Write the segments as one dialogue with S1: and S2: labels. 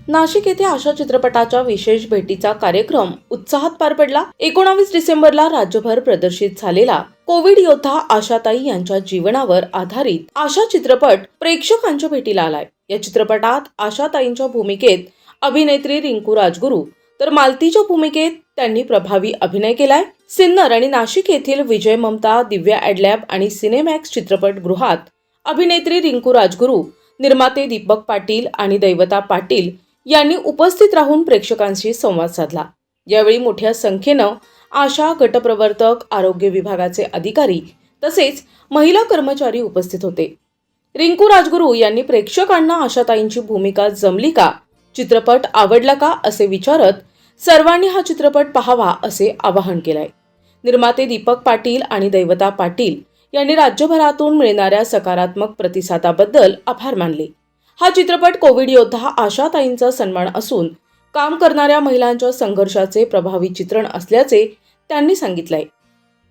S1: नाशिक येथे आशा चित्रपटाच्या विशेष भेटीचा कार्यक्रम उत्साहात पार पडला। 19 डिसेंबरला राज्यभर प्रदर्शित झालेला कोविड योद्धा आशाताई यांच्या जीवनावर आधारित आशा चित्रपट प्रेक्षकांच्या भेटीला आलाय। या चित्रपटात आशाताईंच्या भूमिकेत अभिनेत्री रिंकू राजगुरू तर मालतीच्या भूमिकेत त्यांनी प्रभावी अभिनय केलाय। सिन्नर आणि नाशिक येथील विजय ममता, दिव्या ॲडलॅब आणि सिनेमॅक्स चित्रपटगृहात अभिनेत्री रिंकू राजगुरू, निर्माते दीपक पाटील आणि दैवता पाटील यांनी उपस्थित राहून प्रेक्षकांशी संवाद साधला। यावेळी मोठ्या संख्येनं आशा, गटप्रवर्तक, आरोग्य विभागाचे अधिकारी तसेच महिला कर्मचारी उपस्थित होते। रिंकू राजगुरू यांनी प्रेक्षकांना आशाताईंची भूमिका जमली का, चित्रपट आवडला का असे विचारत सर्वांनी हा चित्रपट पाहावा असे आवाहन केलंय। निर्माते दीपक पाटील आणि दैवता पाटील यांनी राज्यभरातून मिळणाऱ्या सकारात्मक प्रतिसादाबद्दल आभार मानले। हा चित्रपट कोविड योद्धा आशाताईंचा सन्मान असून काम करणाऱ्या महिलांच्या संघर्षाचे प्रभावी चित्रण असल्याचे त्यांनी सांगितलंय।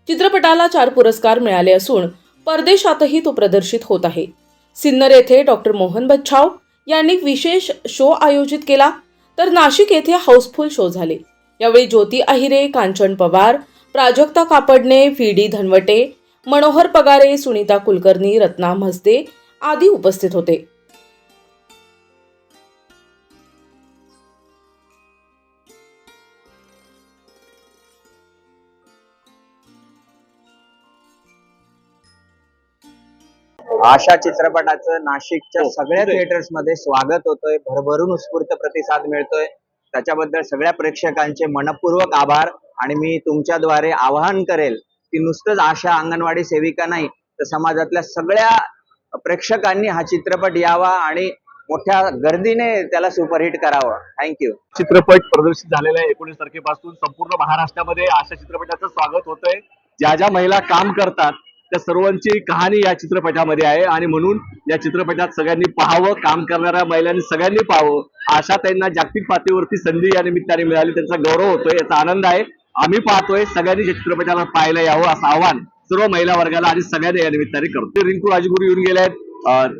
S1: चित्रपटाला 4 पुरस्कार मिळाले असून परदेशातही तो प्रदर्शित होत आहे। सिन्नर येथे डॉक्टर मोहन बच्छाव यांनी विशेष शो आयोजित केला, तर नाशिक येथे हाऊसफुल शो झाले। यावेळी ज्योती आहिरे, कांचन पवार, प्राजक्ता कापडणे, व्ही.डी. धनवटे, मनोहर पगारे, सुनीता कुलकर्णी, रत्ना म्हस्ते आदी उपस्थित होते।
S2: आशा चित्रपटाचं नाशिकच्या सगळ्या थिएटर्स मध्ये स्वागत होतोय, भरभरून उत्स्फूर्त प्रतिसाद मिळतोय। त्याच्याबद्दल सगळ्या प्रेक्षकांचे मनपूर्वक आभार। आणि मी तुमच्याद्वारे आवाहन करेल की नुसतंच आशा अंगणवाडी सेविका नाही तर समाजातल्या सगळ्या प्रेक्षकांनी हा चित्रपट यावा आणि मोठ्या गर्दीने त्याला सुपरहिट करावं। थँक्यू।
S3: चित्रपट प्रदर्शित झालेला आहे। 19 तारखेपासून संपूर्ण महाराष्ट्रामध्ये आशा चित्रपटाचं स्वागत होतंय। ज्या ज्या महिला काम करतात त्या सर्वांची कहाणी या चित्रपटामध्ये आहे आणि म्हणून या चित्रपटात सगळ्यांनी पाहावं, काम करणाऱ्या महिलांनी सगळ्यांनी पाहावं। आशाताईंना जागतिक पातळीवरती संधी या निमित्ताने मिळाली, त्यांचा गौरव होतोय, याचा आनंद आहे। आम्ही पाहतोय, सगळ्यांनी या चित्रपटाला पाहायला यावं असं आवाहन सर्व महिला वर्गाला आणि सगळ्यांनी या निमित्ताने करतो। रिंकू राजगुरू येऊन गेले आहेत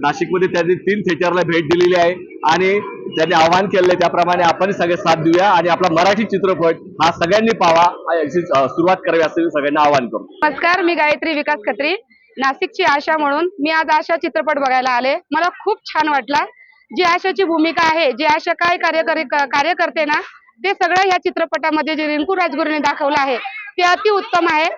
S3: नाशिकमध्ये, त्यांनी 3 थिएटरला भेट दिलेली आहे आणि त्यांनी आवाहन केलंय त्याप्रमाणे आपण सगळे साथ देऊया आणि आपला मराठी चित्रपट हा सगळ्यांनी पाहावा याची सुरुवात करावी असं सगळ्यांना आवाहन करतो।
S4: नमस्कार, मी गायत्री विकास खत्री, नाशिकची आशा म्हणून मी आज आशा चित्रपट बघायला आले। मला खूप छान वाटला। जी आशाची भूमिका आहे, जी आशा काय कार्य करते ना, ते सगळं या चित्रपटामध्ये जे रिंकू राजगुरूने दाखवलं आहे ते अति उत्तम आहे।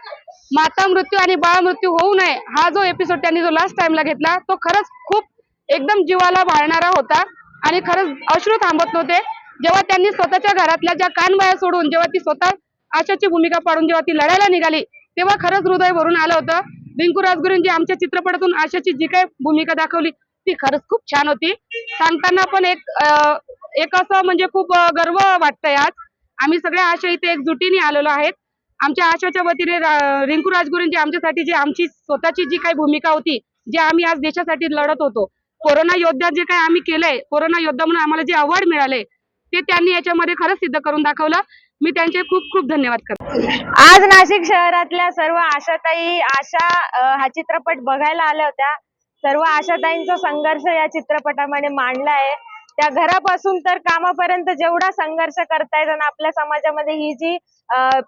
S4: माता मृत्यू आणि बाळ मृत्यू होऊ नये हा जो एपिसोड त्यांनी जो लास्ट टाइमला घेतला तो खरंच खूप एकदम जीवाला भाळणारा होता आणि खरंच अश्रू थांबत नव्हते। जेव्हा त्यांनी स्वतःच्या घरातल्या ज्या कानबाया सोडून जेव्हा ती स्वतः आशाची भूमिका पाडून जेव्हा ती लढायला निघाली तेव्हा खरंच हृदय भरून आलं होतं। रिंकू राजगुरूंची आमच्या चित्रपटातून आशाची जी काही भूमिका दाखवली ती खरंच खूप छान होती। सांगताना पण एक असं म्हणजे खूप गर्व वाटतंय। आज आम्ही सगळ्या आशा इथे एकजुटीने आलेलो आहेत। आमच्या आशाच्या वतीने रिंकू राजगुरूंची आमच्यासाठी जी आमची स्वतःची जी काही भूमिका होती, जे आम्ही आज देशासाठी लढत होतो, कोरोना योद्धा जे काही आम्ही केलंय, कोरोना योद्धा म्हणून आम्हाला जे अवॉर्ड मिळाले ते त्यांनी याच्यामध्ये खरंच सिद्ध करून दाखवलं। मी त्यांचे खूप खूप धन्यवाद करते।
S5: आज नाशिक शहरातल्या सर्व आशाताई हा चित्रपट बघायला आल्या होत्या। सर्व आशाताईंचा संघर्ष या चित्रपटामध्ये मांडला आहे। त्या घरापासून तर कामापर्यंत जेवढा संघर्ष करतायत आणि आपल्या समाजामध्ये ही जी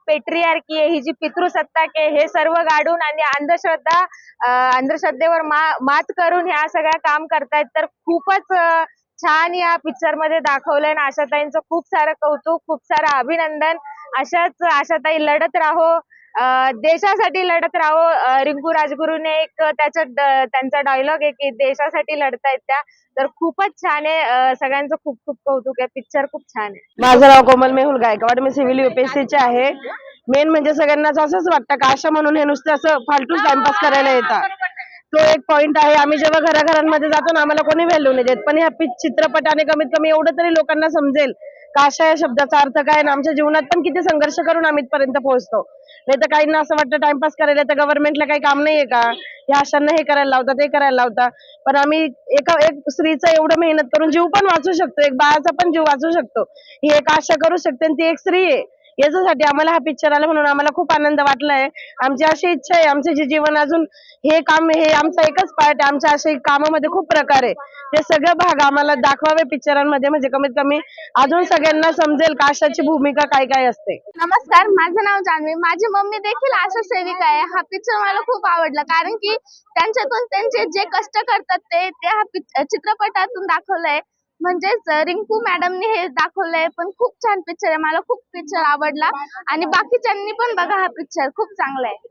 S5: पेट्रियार्की आहे, ही जी पितृसत्ताक आहे, हे सर्व गाडून आणि अंधश्रद्धेवर मात करून ह्या सगळ्या काम करतायत, तर खूपच छान या पिक्चर मध्ये दाखवलंय। आशाताईंचं खूप सारं कौतुक, खूप सारं अभिनंदन। अशाच आशाताई लढत राहो, देशासाठी लढत राहो। रिंकू राजगुरूने एक त्यांचा डायलॉग आहे की देशासाठी लढतायत त्या, तर खूपच छान आहे। सगळ्यांचं खूप खूप कौतुक आहे। पिक्चर खूप छान आहे।
S6: माझं नाव कोमल मेहुल गायकवाड, मी सिव्हिल यूपीएससीचे आहे। मेन म्हणजे सगळ्यांनाच असंच वाटतं का आशा म्हणून हे नुसतं असं फालतू टाइमपास करायला येतात, तो एक पॉइंट आहे। आम्ही जेव्हा घराघरांमध्ये जातो ना, आम्हाला कोणी व्हॅल्यू नाही देत, पण या चित्रपटाने कमीत कमी एवढं तरी लोकांना समजेल का आशा या शब्दाचा अर्थ काय आणि आमच्या जीवनात पण किती संघर्ष करून आम्ही इथपर्यंत पोहोचतो। नाही तर काहींना असं वाटतं टाइमपास करायला तर गव्हर्नमेंटला काही काम नाहीये का, या आशांना हे करायला लावतात, ते करायला लावतात। पण आम्ही एक स्त्रीचं एवढं मेहनत करून जीव पण वाचू शकतो, एक बाळाचा पण जीव वाचू शकतो, ही एक आशा करू शकते आणि ती एक स्त्री आहे। याच्यासाठी आम्हाला हा पिक्चर आला म्हणून आम्हाला खूप आनंद वाटलाय. आमची अशी इच्छा आहे, आमचं जे जीवन अजून हे काम हे आमचा एकच पार्ट आहे. आमच्या असे कामामध्ये खूप प्रकार आहे, ते सगळे भाग आम्हाला दाखवावे पिक्चरांमध्ये, म्हणजे कमीत कमी अजून सगळ्यांना समजेल का आशाची भूमिका काय काय असते.
S7: नमस्कार, माझं नाव जान्हवी. माझी मम्मी देखील आशा सेविका आहे. हा पिक्चर मला खूप आवडला, कारण की त्यांच्यातून त्यांचे जे कष्ट करतात ते ह्या चित्रपटातून दाखवलंय. म्हणजेच रिंकू मॅडमने हे दाखवलंय. पण खूप छान पिक्चर आहे. मला खूप पिक्चर आवडला आणि बाकीच्यांनी पण बघा, हा पिक्चर खूप चांगला आहे.